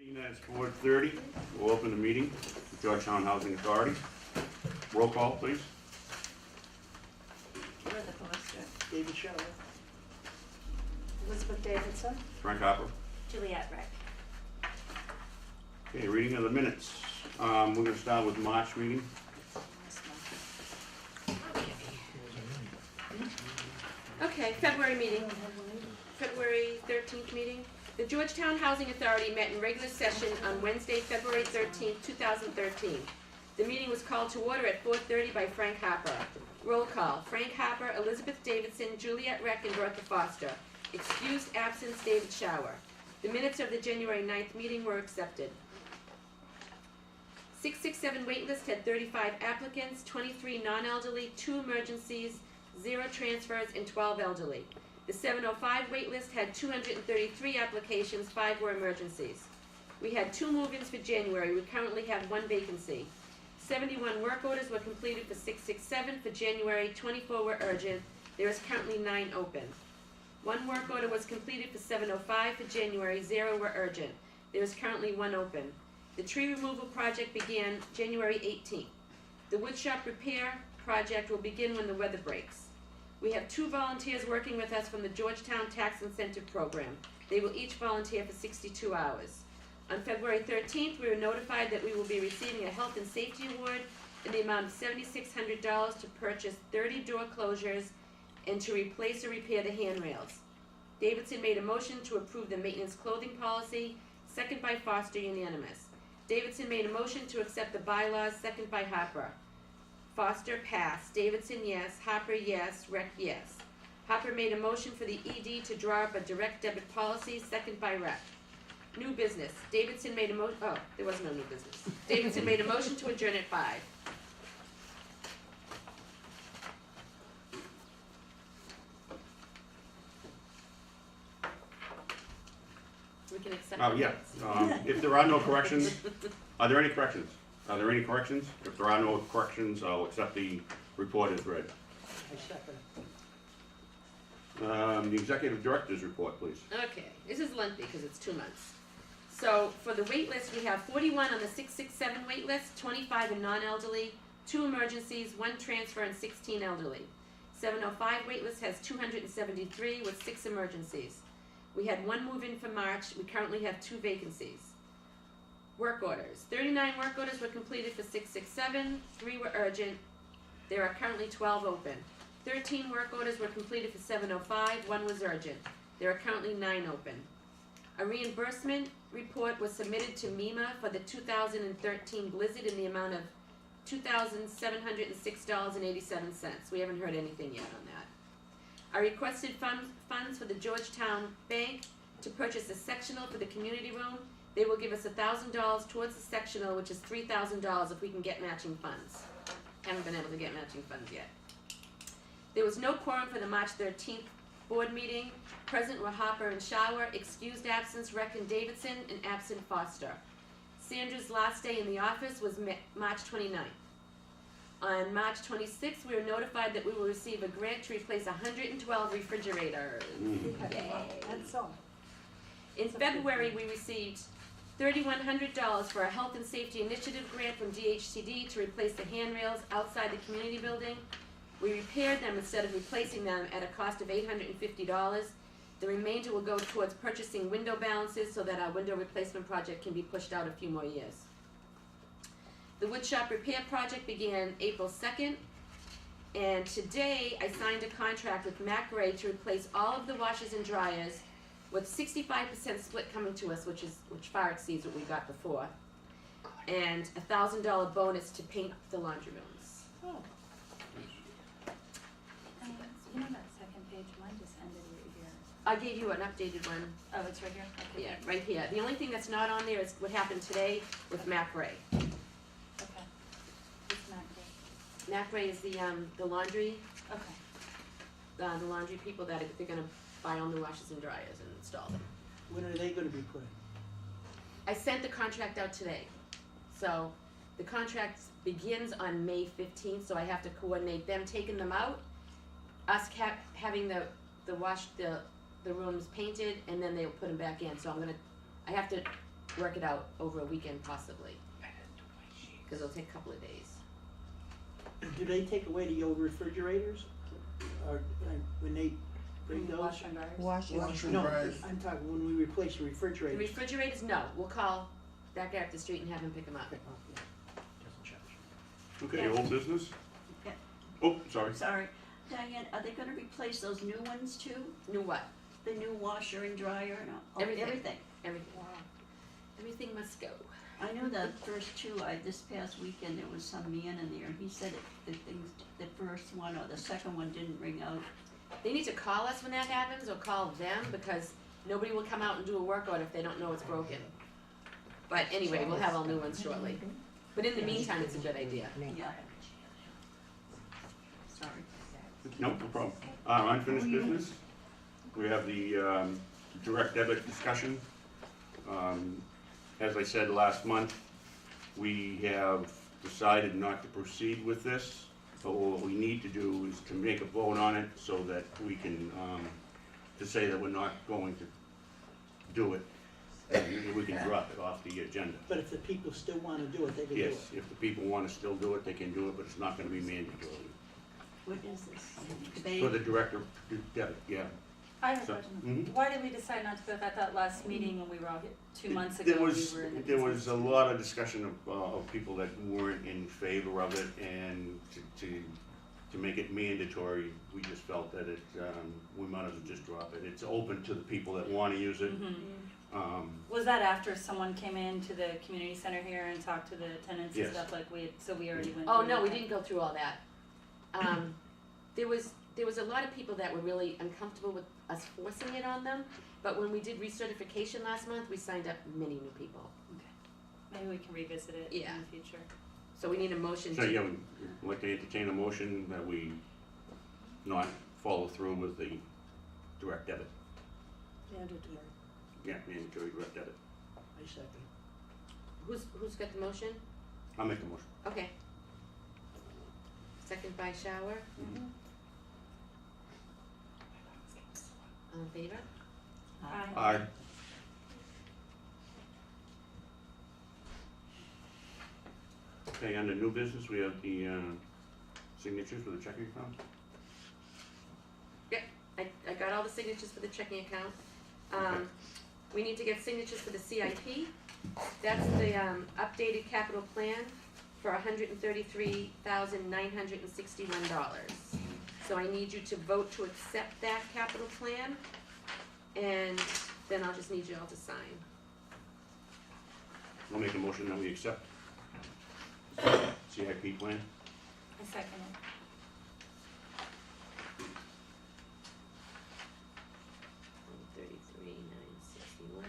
It's 4:30. We'll open the meeting. Georgetown Housing Authority. Roll call, please. With the poster. David Shower. Elizabeth Davidson. Frank Harper. Juliet Rick. Okay, reading of the minutes. We're going to start with March meeting. Okay, February meeting, February 13th meeting. The Georgetown Housing Authority met in regular session on Wednesday, February 13th, 2013. The meeting was called to order at 4:30 by Frank Harper. Roll call, Frank Harper, Elizabeth Davidson, Juliet Reck, and Bertha Foster. Excused absence, David Shower. The minutes of the January 9th meeting were accepted. 667 waitlist had 35 applicants, 23 non-elderly, 2 emergencies, 0 transfers, and 12 elderly. The 705 waitlist had 233 applications, 5 were emergencies. We had 2 move-ins for January. We currently have 1 vacancy. 71 work orders were completed for 667 for January, 24 were urgent. There is currently 9 open. 1 work order was completed for 705 for January, 0 were urgent. There is currently 1 open. The tree removal project began January 18th. The woodshop repair project will begin when the weather breaks. We have 2 volunteers working with us from the Georgetown Tax Incentive Program. They will each volunteer for 62 hours. On February 13th, we were notified that we will be receiving a Health and Safety Award in the amount of $7,600 to purchase 30 door closures and to replace or repair the handrails. Davidson made a motion to approve the maintenance clothing policy, second by Foster, unanimous. Davidson made a motion to accept the bylaws, second by Harper. Foster, pass. Davidson, yes. Harper, yes. Reck, yes. Harper made a motion for the ED to draw up a direct debit policy, second by Reck. New business. Davidson made a there was no new business. Davidson made a motion to adjourn at 5. We can accept Oh, the yeah. minutes. If there are no corrections, are there any corrections? Are there any corrections? If there are no corrections, I'll accept the report as read. I second. The executive director's report, please. Okay, this is lengthy because it's 2 months. So for the wait list, we have 41 on the 667 wait list, 25 in non-elderly, 2 emergencies, 1 transfer, and 16 elderly. 705 wait list has 273 with 6 emergencies. We had 1 move-in for March. We currently have 2 vacancies. Work orders. 39 work orders were completed for 667, 3 were urgent. There are currently 12 open. 13 work orders were completed for 705, 1 was urgent. There are currently 9 open. A reimbursement report was submitted to MEMA for the 2013 blizzard in the amount of $2,706.87. We haven't heard anything yet on that. I requested funds for the Georgetown Bank to purchase a sectional for the community room. They will give us $1,000 towards the sectional, which is $3,000 if we can get matching funds. Haven't been able to get matching funds yet. There was no quorum for the March 13th board meeting. Present were Harper and Shower, excused absence Reck and Davidson, and absent Foster. Sandra's last day in the office was March 29th. On March 26th, we were notified that we will receive a grant to replace 112 refrigerators. That's all. In February, we received $3,100 for a Health and Safety Initiative grant from DHCD to replace the handrails outside the community building. We repaired them instead of replacing them at a cost of $850. The remainder will go towards purchasing window balances so that our window replacement project can be pushed out a few more years. The woodshop repair project began April 2nd, and today I signed a contract with Mac Ray to replace all of the washers and dryers with 65% split coming to us, which far exceeds what we got before, and a $1,000 bonus to paint the laundry rooms. Oh. You know that second page, mine just ended right here. I gave you an updated one. Oh, it's right here? Okay. Yeah, right here. The only thing that's not on there is what happened today with Mac Ray. Okay. It's not good. Mac Ray is the laundry, Okay. the laundry people that they're gonna buy all new washers and dryers and install them. When are they gonna be put in? I sent the contract out today. So the contract begins on May 15th, so I have to coordinate them taking them out, us having the rooms painted, and then they'll put them back in. So I have to work it out over a weekend possibly. Cause it'll take a couple of days. Do they take away the old refrigerators? Or when they bring those? Washer and dryers. Washer and No, dryers. I'm talking when we replace the The refrigerators. refrigerators, no, we'll call that guy up the street and have him pick them up. Okay, oh, yeah. Doesn't charge. Okay, Yeah. old business? Yeah. Oh, sorry. Sorry, Diane, are they gonna replace those new ones too? New what? The new washer and dryer and all, Everything. everything? Everything. Everything must go. I know the first two, this past weekend, there was some man in there, and he said the first one or the second one didn't ring out. They need to call us when that happens, or call them, because nobody will come out and do a work order if they don't know it's broken. But anyway, we'll have all new ones shortly. But in the meantime, it's a good idea. Yeah. Sorry. No, no problem. Unfinished business? We have the direct debit discussion. As I said last month, we have decided not to proceed with this. But what we need to do is to make a vote on it so that we can, to say that we're not going to do it. And we can drop it off the agenda. But if the people still wanna do it, they can do it. Yes, if the people want to still do it, they can do it, but it's not gonna be mandatory. What is this? For the director, debit, yeah. I have a So- question. Mhm. Why did we decide not to go at that last meeting when we were all here 2 months ago? There was, we were in the there was business? a lot of discussion of people that weren't in favor of it, and to make it mandatory, we just felt that it, we might as well just drop it. It's open to the people that wanna use it. Was that after someone came into the community center here and talked to the tenants and Yes. stuff like we had, so we already went Oh, through no, we that? didn't go through all that. There was a lot of people that were really uncomfortable with us forcing it on them, but when we did recertification last month, we signed up many new people. Maybe we can revisit it Yeah. in the future. So we need a motion So, to, yeah, we'd like to entertain a motion that we not follow through with the direct debit. Mandatory, Yeah, mandatory direct debit. I second. who's got the motion? I'll make the motion. Okay. Second by Shower. All in favor? Aye. Aye. Okay, under new business, we have the signatures for the checking account. I got all the signatures for the checking account. Okay. We need to get signatures for the CIP. That's the updated capital plan for $133,961. So I need you to vote to accept that capital plan, and then I'll just need you all to sign. I'll make a motion that we accept CIP plan. I second it. $133,961.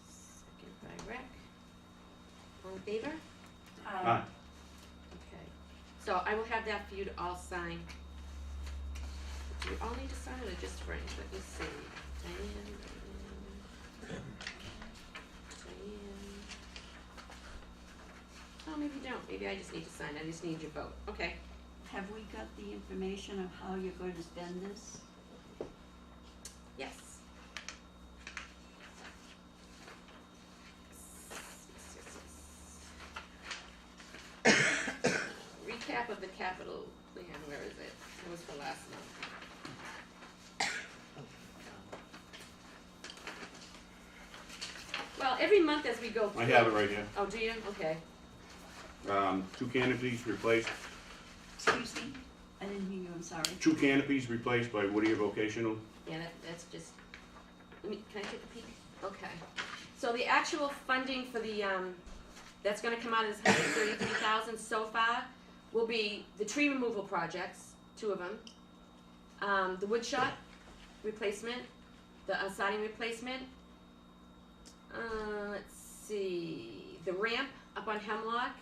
Second by Rec. All in favor? Aye. Okay, so I will have that for you to all sign. Do you all need to sign it or just Frank? Let me see. Diane. Oh, maybe you don't. Maybe I just need to sign. I just need your vote. Okay. Have we got the information of how you're going to spend this? Yes. Recap of the capital plan, where is it? It was for last month. Well, every month as we go through. I have it right here. Oh, do you? Okay. 2 canopies replaced, Excuse me? I didn't hear you, I'm sorry. 2 canopies replaced by Whittier Vocational. Yeah, that's just, can I take a peek? Okay. So the actual funding for the, that's gonna come out of this $133,000 so far will be the tree removal projects, 2 of them. The wood shop replacement, the siding replacement. Let's see, the ramp up on Hemlock.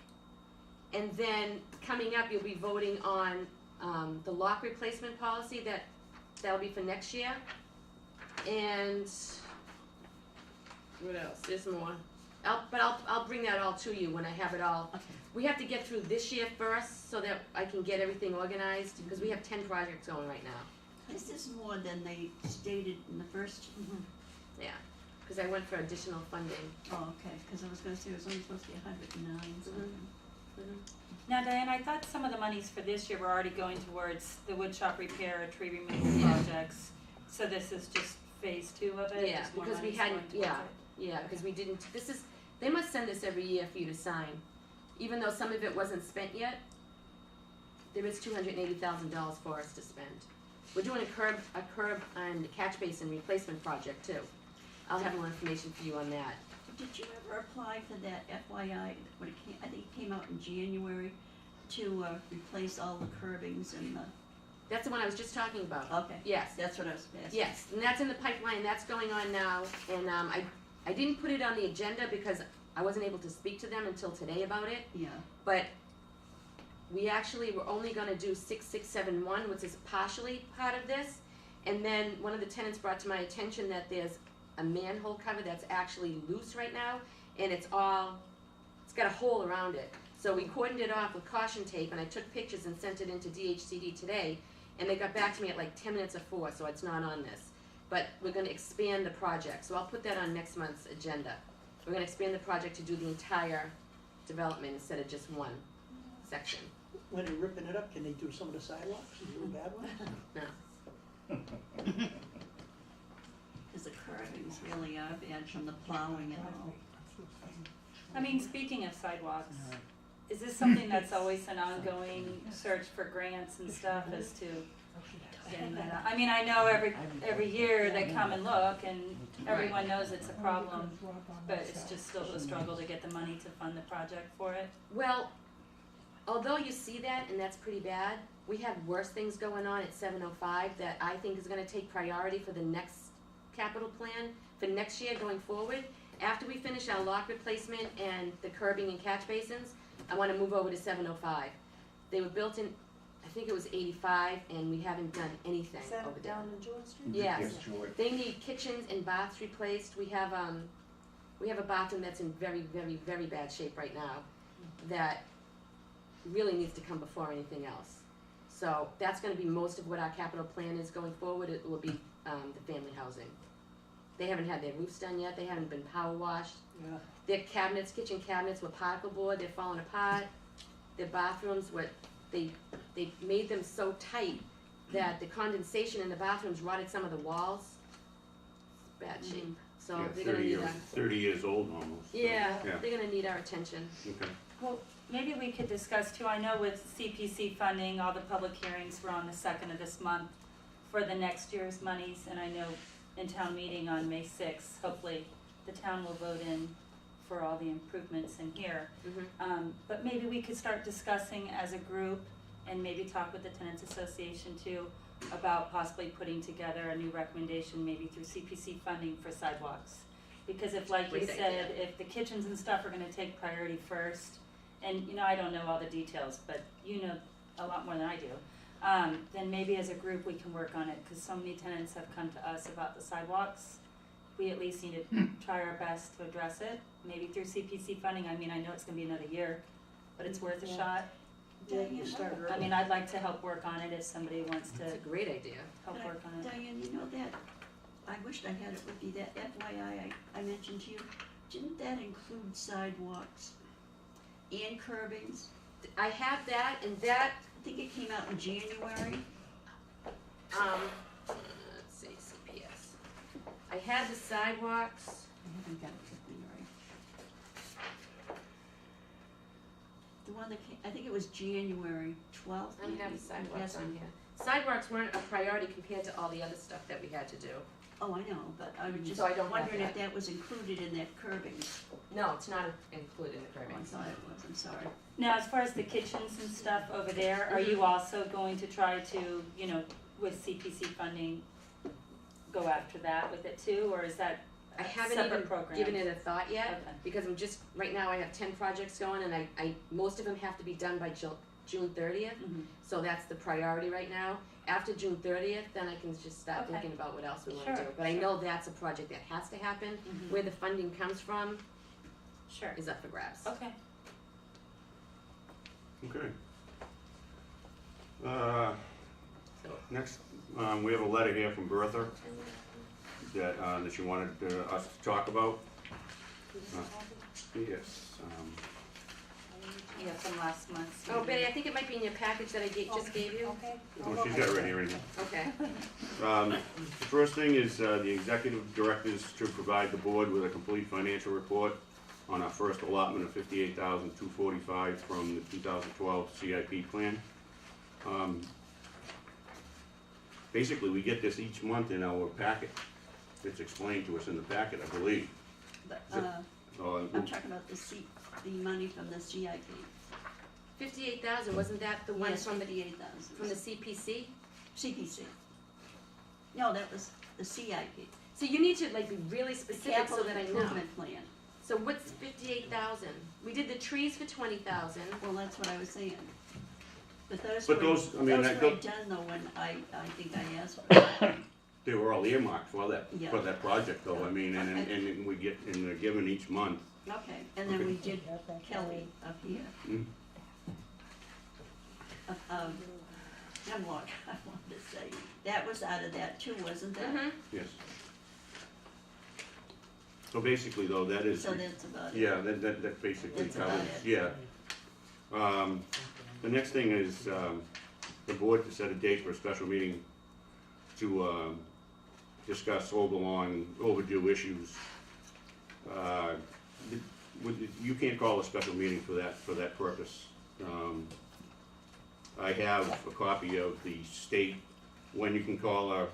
And then coming up, you'll be voting on, the lock replacement policy that'll be for next year. And what else? There's more. I'll bring that all to you when I have it all. Okay. We have to get through this year first so that I can get everything organized, because we have 10 projects going right now. This is more than they stated in the first, Yeah. cause I went for additional funding. Oh, okay, cause I was gonna say it was only supposed to be 109 something. Now, Diane, I thought some of the monies for this year were already going towards the wood shop repair, tree removal Yeah. projects. So this is just phase 2 of it? Yeah, just more because we money's hadn't, going towards yeah, it? yeah, because we didn't, they must send this every year for you to sign. Even though some of it wasn't spent yet, there is $280,000 for us to spend. We're doing a curb and catch basin replacement project too. I'll have more information for you on that. Did you ever apply for that FYI, when it came, I think it came out in January, to replace all the curbings and the, That's the one I was just talking about. okay, Yes, that's what I was asking. yes, and that's in the pipeline, that's going on now, and, I didn't put it on the agenda because I wasn't able to speak to them until today about it, Yeah, but we actually were only gonna do 6671, which is partially part of this, and then one of the tenants brought to my attention that there's a manhole cover that's actually loose right now, and it's got a hole around it. So we cordoned it off with caution tape, and I took pictures and sent it into DHCD today, and they got back to me at like 10 minutes of 4, so it's not on this. But we're gonna expand the project, so I'll put that on next month's agenda. We're gonna expand the project to do the entire development instead of just one section. When they're ripping it up, can they do some of the sidewalks, the really bad ones? No. cause the curbings really are bad from the plowing and all. I mean, speaking of sidewalks, is this something that's always an ongoing search for grants and stuff as to getting that out? I mean, I know every year they come and look and everyone knows it's a problem, but it's just still a struggle to get the money to fund the project for it. Well, although you see that, and that's pretty bad, we have worse things going on at 705 that I think is gonna take priority for the next capital plan, for next year going forward. After we finish our lock replacement and the curbing and catch basins, I wanna move over to 705. They were built in, I think it was 85, and we haven't done anything over there. in George Street? Yes. George. They need kitchens and baths replaced. We have a bathroom that's in very, very, very bad shape right now that really needs to come before anything else. So that's gonna be most of what our capital plan is going forward. It will be, the family housing. They haven't had their roofs done yet. They haven't been power washed. Yeah. Their cabinets, kitchen cabinets were particle board. They're falling apart. Their bathrooms they made them so tight that the condensation in the bathrooms rotted some of the walls. It's bad shape. So Yeah, they're gonna need 30 years old almost. so, yeah, Yeah, they're gonna need our attention. okay. Well, maybe we could discuss too, I know with CPC funding, all the public hearings were on the 2nd of this month for the next year's monies, and I know in town meeting on May 6th, hopefully the town will vote in for all the improvements in here. Mhm. But maybe we could start discussing as a group and maybe talk with the Tenants Association too about possibly putting together a new recommendation, maybe through CPC funding for sidewalks. Because if, like you Great said, idea. if the kitchens and stuff are gonna take priority first, and you know, I don't know all the details, but you know a lot more than I do, then maybe as a group we can work on it, cause so many tenants have come to us about the sidewalks. We at least need to try our best to address it, maybe through CPC funding. I mean, I know it's gonna be another year, but it's worth a Yeah. shot. Yeah, you start early. I mean, I'd like to help work on it if somebody wants to It's a great idea. help work on it. Diane, you know that, I wished I had it with me, that FYI I mentioned to you, didn't that include sidewalks and curbings? I have that, and that, I think it came out in January. let's see, CPS. I had the sidewalks. I haven't got it with me, right? The one that came, I think it was January 12th. I don't have the maybe, I'm sidewalks on guessing. here. Sidewalks weren't a priority compared to all the other stuff that we had to do. Oh, I know, but I was just So I don't have wondering that. if that was included in that curbing. No, it's not included in the Oh, I curbing. thought it was, I'm sorry. Now, as far as the kitchens and stuff over there, are you also going to try to, you know, with CPC funding, go after that with it too, or is that I a haven't separate even program? given it a thought yet, Okay. because I'm just, right now I have 10 projects going, and I most of them have to be done by June 30th, Mhm. so that's the priority right now. After June 30th, then I can just start Okay. thinking about what else we wanna Sure, do. But I sure. know that's a project that has to happen. Mhm. Where the funding comes from Sure, is up for grabs. okay. Okay. So, Next, we have a letter here from Bertha. that you wanted us to talk about. Yes, Yeah, from last month's. Oh, Betty, I think it might be in your package that I just gave you. Okay. well, she's got it right here anyhow. Okay. The first thing is the executive directors to provide the board with a complete financial report on our first allotment of $58,245 from the 2012 CIP plan. Basically, we get this each month in our packet. It's explained to us in the packet, I believe. But, Uh, I'm talking about the money from the CIP. 58,000, wasn't that the one Yes, from the 58,000. CPC? CPC. No, that was the CIP, So you need to like be really the specific so capital that I know. improvement plan. So what's 58,000? We did the trees for 20,000. Well, that's what I was saying. But those But were, those, I mean, those that were go- done though when I think I asked for it. they were all earmarked for Yeah. that project though, I mean, and we get, and they're given each month. Okay, and then we did Kelly up here. Mm. Hemlock, I wanted to say, that was out of that too, wasn't that? Mm-hmm. Yes. So basically though, that is. So that's about it. Yeah, that basically That's about covers, it. yeah. The next thing is, the board to set a date for a special meeting to, discuss overdue issues. You can't call a special meeting for that purpose. I have a copy of the state, when you can call a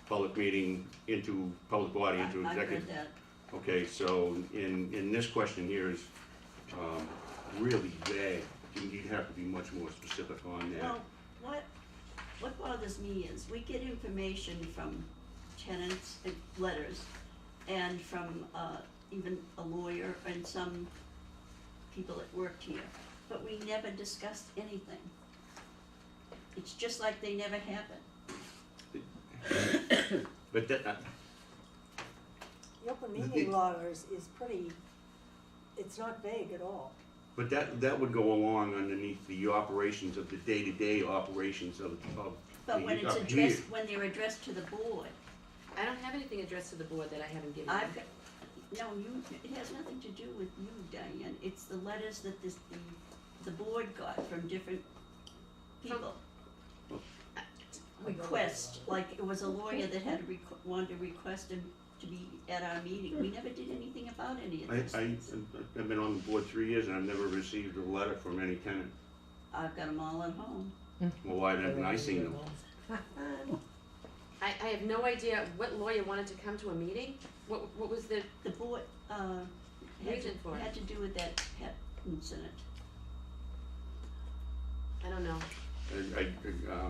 public meeting into, public body into I executive. read that. Okay, so in this question here is really vague. You'd have to be much more specific on that. Well, what bothers me is, we get information from tenants, letters, and from, even a lawyer and some people that worked here, but we never discussed anything. It's just like they never happened. But that, The open meeting law is pretty, it's not vague at all. but that would go along underneath the operations of the day-to-day operations of But when it's up here. addressed, when they're addressed to the board, I don't have anything addressed to the board that I haven't given I've you. got, no, it has nothing to do with you, Diane, it's the letters that the board got from different people. Request, like it was a lawyer that had wanted to request him to be at our meeting, we never did anything about any of this. I've been on the board 3 years and I've never received a letter from any tenant. I've got them all at home. Well, why haven't I seen them? I have no idea what lawyer wanted to come to a meeting. What was the, The board, Reason for it. had to do with that pet incident. I don't know.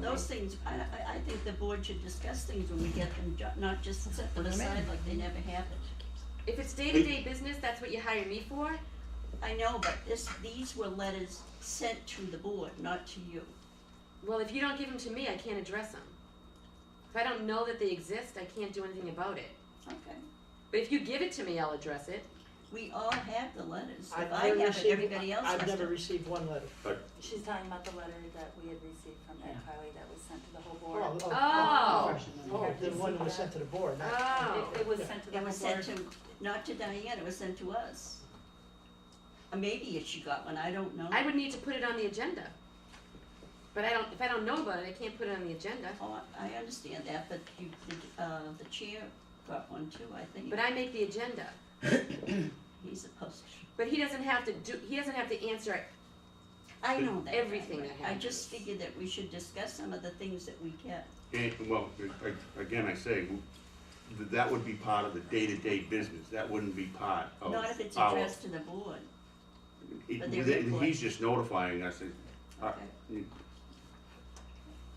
Those things, I think the board should discuss things when we get them, not just set them aside like they never happened. If it's day-to-day business, that's what you hire me for? I know, but these were letters sent to the board, not to you. Well, if you don't give them to me, I can't address them. If I don't know that they exist, I can't do anything about it. Okay. But if you give it to me, I'll address it. We all have the letters. If I've I never have it, received- everybody else has I've never to. received one letter. She's talking about the letter that we had received from Ed Kiley that was sent to the whole board. Oh, the one that was sent to the board, not. Oh. It was sent to the It whole was board. sent to, not to Diane, it was sent to us. Maybe if she got one, I don't know. I would need to put it on the agenda. But if I don't know about it, I can't put it on the agenda. Oh, I understand that, but the chair got one too, I think. But I make the agenda. He's supposed to. But he doesn't have to answer I know that. Everything that I happens. just figured that we should discuss some of the things that we get. Well, again, I say, that would be part of the day-to-day business, that wouldn't be part of our. Not if it's addressed to the board. but they're input. He's just notifying us, Okay.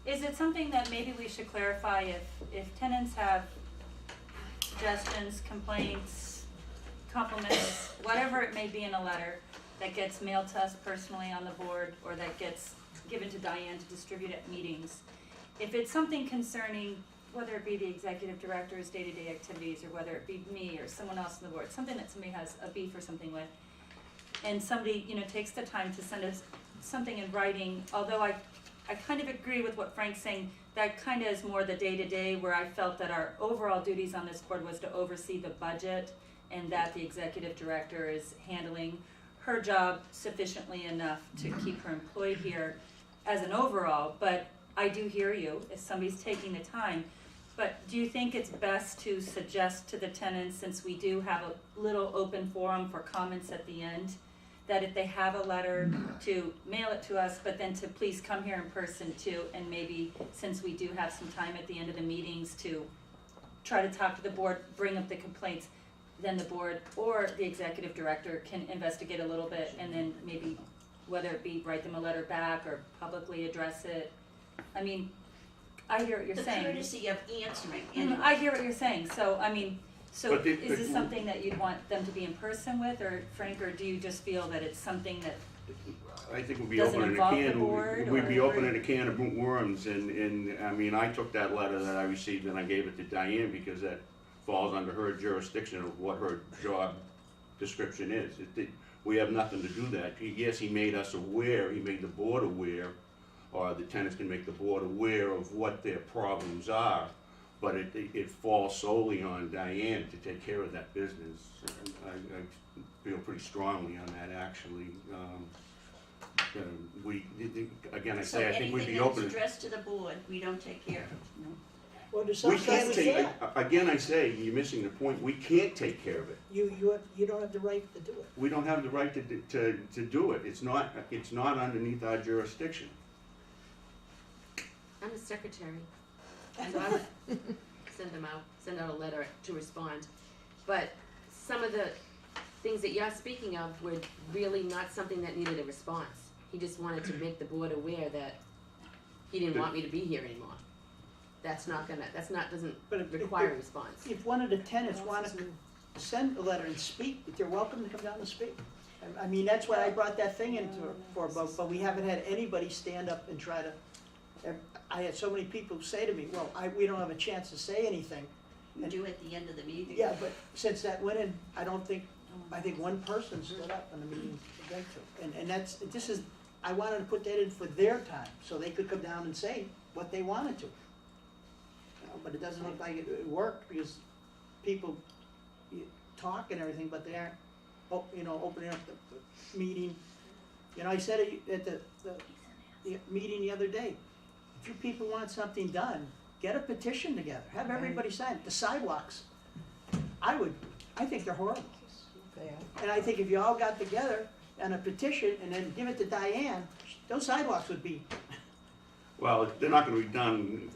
Is it something that maybe we should clarify if tenants have suggestions, complaints, compliments, whatever it may be in a letter that gets mailed to us personally on the board or that gets given to Diane to distribute at meetings, if it's something concerning, whether it be the executive director's day-to-day activities or whether it be me or someone else on the board, something that somebody has a beef or something with, and somebody, takes the time to send us something in writing, although I kind of agree with what Frank's saying, that kinda is more the day-to-day, where I felt that our overall duties on this board was to oversee the budget, and that the executive director is handling her job sufficiently enough to keep her employed here as an overall, but I do hear you, if somebody's taking the time. But do you think it's best to suggest to the tenants, since we do have a little open forum for comments at the end, that if they have a letter, to mail it to us, but then to please come here in person too, and maybe, since we do have some time at the end of the meetings, to try to talk to the board, bring up the complaints, then the board or the executive director can investigate a little bit, and then maybe, whether it be write them a letter back or publicly address it. I mean, I hear what you're The saying. courtesy of answering, Mhm, and I hear what you're saying, so, I mean, so But the- is this something that you'd want them to be in person with, or Frank, or do you just feel that it's something that, I think we'd be Does it opening a involve the can, board, we'd be or- opening a can of worms, and, I mean, I took that letter that I received and I gave it to Diane, because that falls under her jurisdiction of what her job description is. We have nothing to do that. Yes, he made us aware, he made the board aware, or the tenants can make the board aware of what their problems are, but it falls solely on Diane to take care of that business. I feel pretty strongly on that, actually. Again, I so say, I think we'd anything be that's open. addressed to the board, we don't take care of. Well, there's We some can't kind of take, that. again, I say, you're missing the point, we can't take care of it. You don't have the right to do it. We don't have the right to do it, it's not underneath our jurisdiction. I'm the secretary, so I would send out a letter to respond. But some of the things that you're speaking of were really not something that needed a response. He just wanted to make the board aware that he didn't want me to be here anymore. Doesn't But if- require a response. If one of the tenants wanted to send a letter and speak, they're welcome to come down and speak. I mean, that's why I brought that thing into for, but we haven't had anybody stand up and try to. I had so many people say to me, well, we don't have a chance to say anything. We do at the end of the meeting. Yeah, but since that went in, I think one person stood up in the meeting against it. And I wanted to put that in for their time, so they could come down and say what they wanted to. But it doesn't look like it worked, because people talk and everything, but they aren't, opening up the meeting. I said it at the meeting the other day, if you people want something done, get a petition together, have everybody sign it. The sidewalks, I think they're horrible. And I think if you all got together on a petition and then give it to Diane, those sidewalks would be. Well, they're not gonna be done,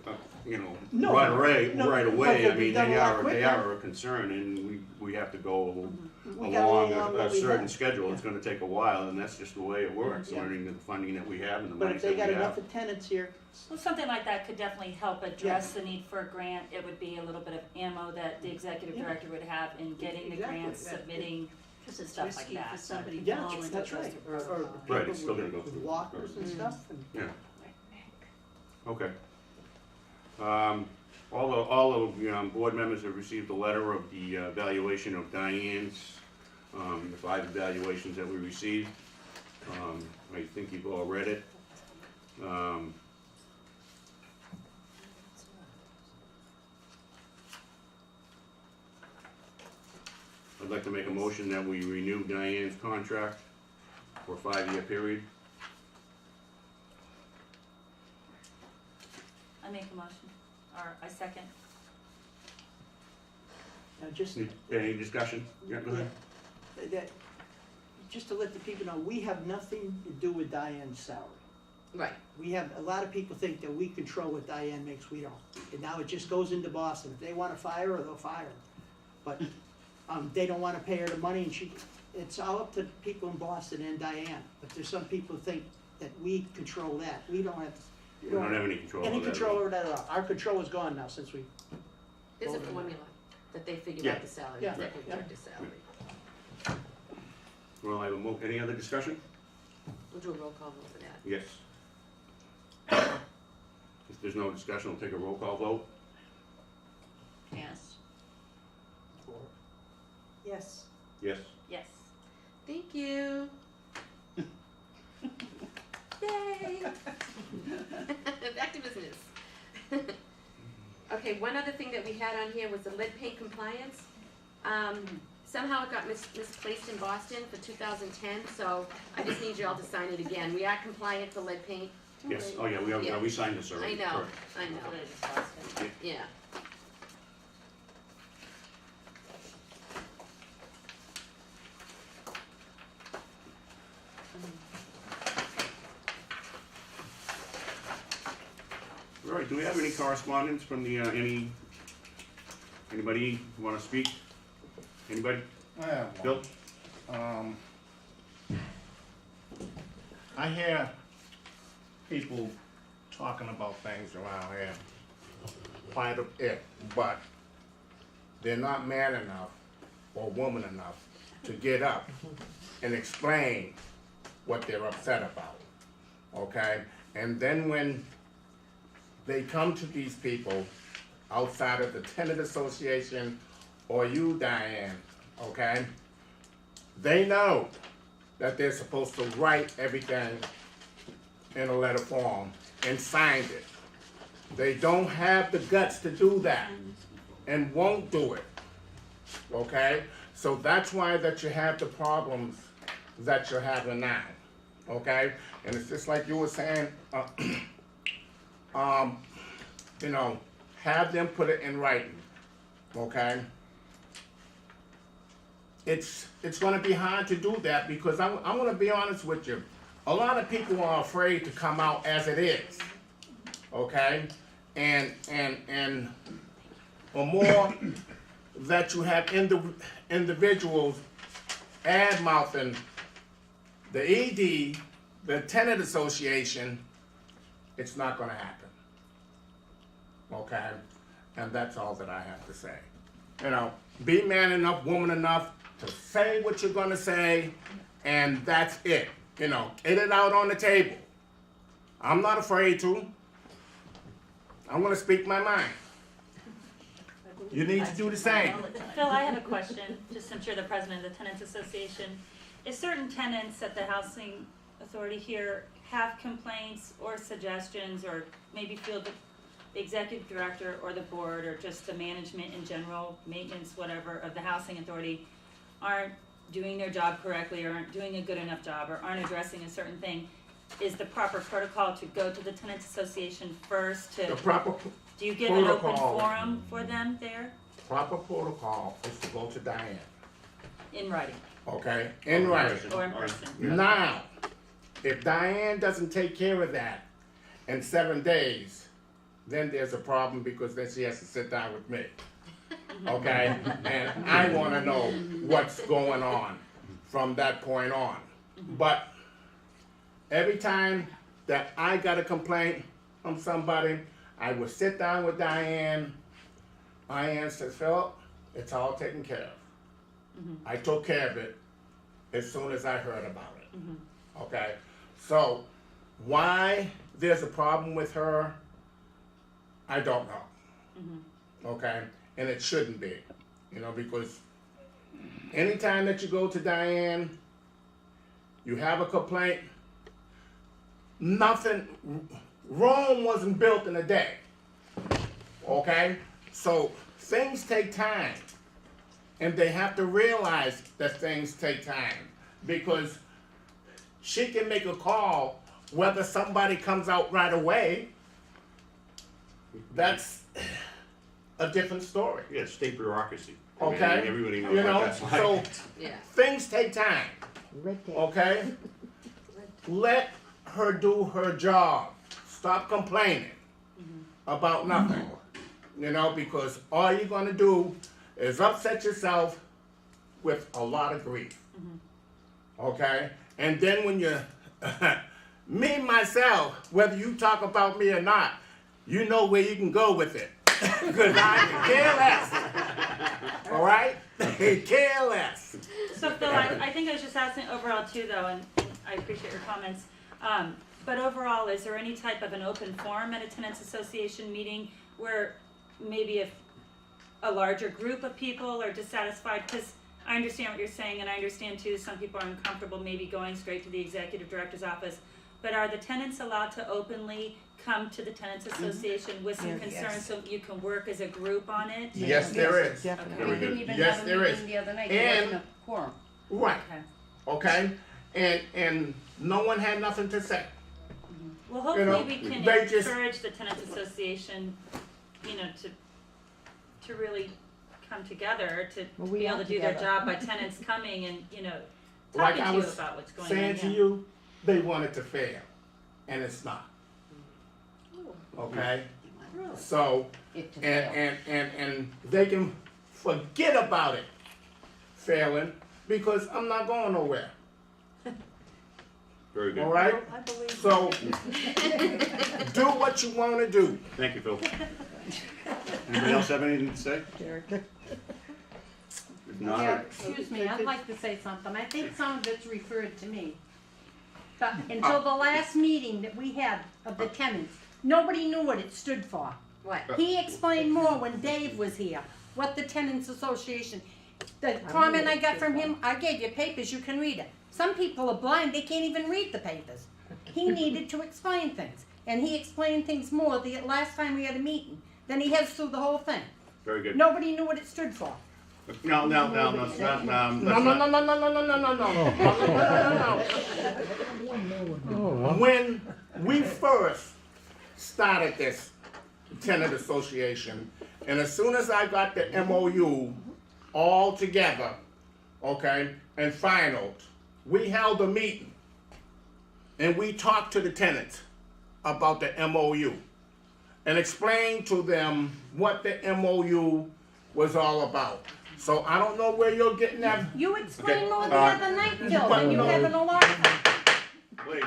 No, right away, no, right but away, they'll I be mean, done a lot they quicker. are a concern, and we have to go We gotta along go along a what we certain have. schedule, it's gonna take a while, and that's just the way it works, Yeah. learning the funding that we have and the But money if that they we got enough have. of tenants here, well, something like that could definitely help address the need for a grant. It would be a little bit of ammo that the executive Yeah. director would have in getting the Exactly. grants, That- submitting. Because it's Stuff like risky that. for somebody yeah, falling. that's right. Or Right, it's people still gonna go with through. walkers and stuff, and Yeah. Okay. All of the board members have received a letter of the evaluation of Diane's, the 5 evaluations that we received. I think you've all read it. I'd like to make a motion that we renew Diane's contract for a 5-year period. I make a motion, or I second. just. Any discussion? Yeah, go ahead. Just to let the people know, we have nothing to do with Diane's salary. Right. We have, a lot of people think that we control what Diane makes, we don't. And now it just goes into Boston. If they wanna fire her, they'll fire her. But, they don't wanna pay her the money, and it's all up to people in Boston and Diane. But there's some people think that we control that. We don't have. We don't have any control Any over that. control over that at all. Our control is gone now since we. There's a Voted on it. formula that they figured Yeah. out the salary, Yeah. executive Yeah. director's salary. Well, I have any other discussion? We'll do a roll call vote for that. Yes. If there's no discussion, we'll take a roll call vote. Yes. Yes. Yes. Yes. Thank you. Yay! Back to business. thing that we had on here was the lead paint compliance. Somehow it got misplaced in Boston for 2010, so I just need you all to sign it again. We are compliant for lead paint. Yes, oh yeah, Yeah. we signed this I already. know, Correct. I That's know, what I just lost it. yeah. All right, do we have any correspondence from the, anybody wanna speak? Anybody? I have one. Bill? I hear people talking about things around here quite a bit, but they're not man enough or woman enough to get up and explain what they're upset about, okay? And then when they come to these people outside of the tenant association or you, Diane, okay? They know that they're supposed to write everything in a letter form and sign it. They don't have the guts to do that and won't do it, okay? So that's why that you have the problems that you're having now, okay? And it's just like you were saying, you know, have them put it in writing, okay? It's gonna be hard to do that because I'm gonna be honest with you. A lot of people are afraid to come out as it is, okay? And the more that you have individuals ad-mouthing the ED, the tenant association, it's not gonna happen, okay? And that's all that I have to say. You know, be man enough, woman enough to say what you're gonna say, and that's it. You know, get it out on the table. I'm not afraid to. I'm gonna speak my mind. You need to do the same. Phil, I have a question, just since you're the president of the Tenants Association. If certain tenants at the Housing Authority here have complaints or suggestions, or maybe feel that the executive director or the board or just the management in general, maintenance, whatever, of the Housing Authority aren't doing their job correctly or aren't doing a good enough job or aren't addressing a certain thing, is the proper protocol to go to the Tenants Association first The to, proper do you give an open protocol. forum for them there protocol is to go to Diane, in writing okay? In writing. or in person? Now, if Diane doesn't take care of that in 7 days, then there's a problem because then she has to sit down with me. Okay? And I wanna know what's going on from that point on. But every time that I got a complaint from somebody, I would sit down with Diane. Diane says, Philip, it's all taken care of. I took care of it as soon as I heard about it. Okay? So, why there's a problem with her, I don't know. Okay? And it shouldn't be. You know, because anytime that you go to Diane, you have a complaint, nothing, Rome wasn't built in a day. Okay? So, things take time. And they have to realize that things take time. Because she can make a call whether somebody comes out right away. That's a different story. Yeah, state bureaucracy. I mean, Okay? everybody knows You what know, that's like. so Yeah. things take time. Okay? Let her do her job. Stop complaining about nothing. You know, because all you're gonna do is upset yourself with a lot of grief. Okay? And then when you, me, myself, whether you talk about me or not, you know where you can go with it. Because I can care less. All right? Care less. So Phil, I think I was just asking overall too though, and I appreciate your comments. But overall, is there any type of an open forum at a tenants association meeting where maybe if a larger group of people are dissatisfied, because I understand what you're saying, and I understand too, some people are uncomfortable maybe going straight to the executive director's office, but are the tenants allowed to openly come to the tenants association with some Yes. concerns so you can work as a group on it? Yes, there is. Definitely. Very We didn't good. even Yes, have a there is. meeting the other night, And- there wasn't a quorum. Right, Okay. okay? And no one had nothing to say. Well, You know, hopefully we can they just- encourage the tenants association, you know, to really come together to Well, we be able are to do their together. job by tenants coming and, you know, Like talking I to you was about what's going on. saying to yeah. you, they wanted to fail, and it's not. Okay? So, It to and, fail. and they can forget about it failing, because I'm not going nowhere, Very good. all right? I believe. So, do what you wanna do. Thank you, Phil. Anybody else have anything to say? Derek. If not, Yeah, excuse me, I'd like to say something. I think some of it's referred to me. But until the last meeting that we had of the tenants, nobody knew what it stood for. What? He explained more when Dave was here, what the tenants association, the comment I got from him, I gave you papers, you can read it. Some people are blind, they can't even read the papers. He needed to explain things, and he explained things more the last time we had a meeting than he has through the whole thing. very good. Nobody knew what it stood for. No, it's not, No, no, no, no, no, no, no, no, no, no, no. When we first started this tenant association, and as soon as I got the MOU all together, okay, and finalized, we held a meeting, and we talked to the tenants about the MOU, and explained to them what the MOU was all about. So I don't know where you're getting that. You explained more the Uh, other night, Bill, than you have in a long time. Please,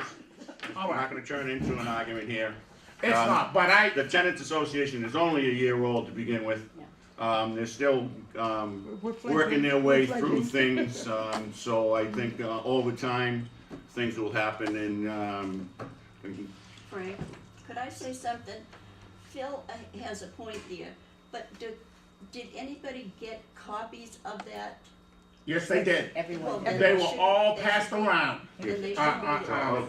All we're not right, gonna turn into an argument here. it's Um, not, but I, The tenants association is only a year old to begin with. They're still, We're working their way fledgling. through things, so I think, over time, things will happen and, Frank, could I say something? Phil has a point there, but did anybody get copies of that? yes, they did. Everyone. Well, They were should- all they passed should be- around. Then they should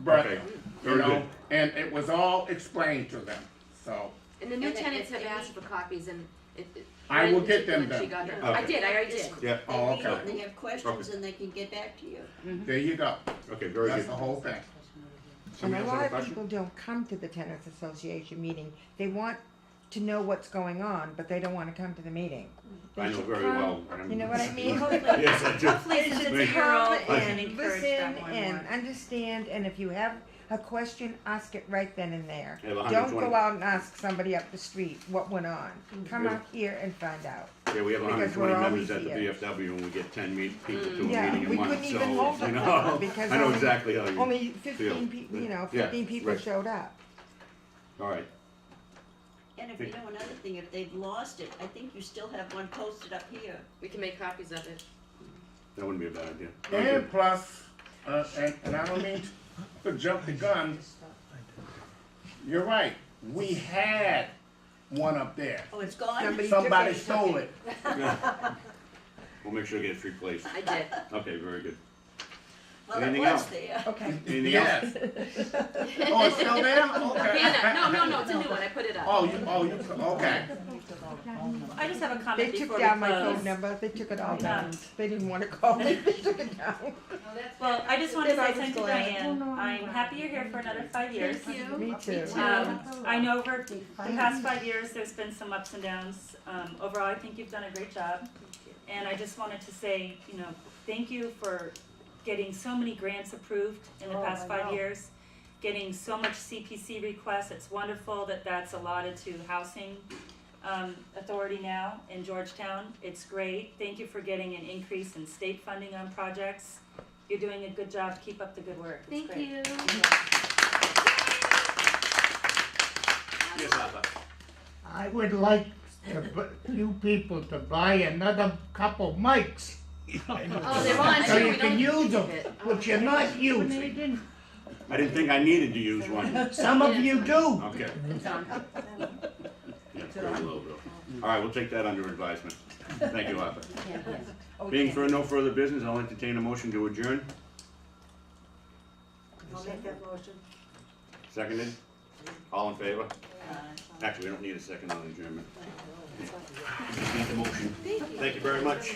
But, okay, you very know, good. and it was all explained to them, so. And the new And tenants if have they asked for copies and it. I will when- get them when she then. got her. Okay. I did, I already did. Yeah, Oh, They read it okay. and they have questions and they can get back to you. There you go. okay, very That's good. the whole thing. And Somebody a else have lot a of question? people don't come to the tenants association meeting. They want to know what's going on, but they don't want to come to the meeting. They I know should very come- well. You know what I mean? Yes, I do. Hopefully, since it's a Thank you. year old, we Come can and encourage listen that more and and more. understand, and if you have a question, ask it right then and there. I have Don't 120 go out and ask somebody up the street what went on. Come Yeah. up here and find out. Yeah, we have Because 120 we're members always at the here. VFW and we get 10 people to a Yeah, meeting we in one, couldn't so, even hold you a know, quorum because I know only- exactly how you, Only 15 feel. people, Yeah, 15 people right. showed up. all right. And if you know another thing, if they've lost it, I think you still have one posted up here. We can make copies of it. That wouldn't be a bad idea. Very And good. plus, and I don't mean to jump the gun, you're right, we had one up there. Oh, it's gone? Somebody stole it. We'll make sure it gets replaced. I did. Okay, very good. Well, it Anything was else? there. Okay. Anything else? Yes. Oh, it's still there? Okay. Hannah, no, it's a new one, I put it up. Okay. I just have a They comment took before we down my phone close. number. They took it all Yeah. down. They didn't want to call me. They took it down. Well, I just want to Then I say was something to glad. Diane. Oh, no, I'm happy you're here for another 5 years. Thank you. Me too. I know over the past 5 years, there's been some ups and downs. Overall, I think you've done a great job. And I just wanted to say, you know, thank you for getting so many grants approved in the Oh, past I 5 know. years, getting so much CPC requests. It's wonderful that that's allotted to housing authority now in Georgetown. It's great. Thank you for getting an increase in state funding on projects. You're doing a good job. Keep up the good work. It's Thank great. you. Yes, Arthur. I would like you people to buy another couple mics. Oh, they're on So too, you we can don't use use them, it. which you're not using. I didn't think I needed to use one. Some of you do. Okay. It's on. Yeah, very low, Bill. All right, we'll take that under advisement. Thank you, Arthur. Yeah, yes. Oh, Being yeah. for no further business, I'll entertain a motion to adjourn. I'll make that motion. Seconded? All in favor? Uh, Actually, we don't need a second on adjournment. It's not- We just need the motion. Thank you very much.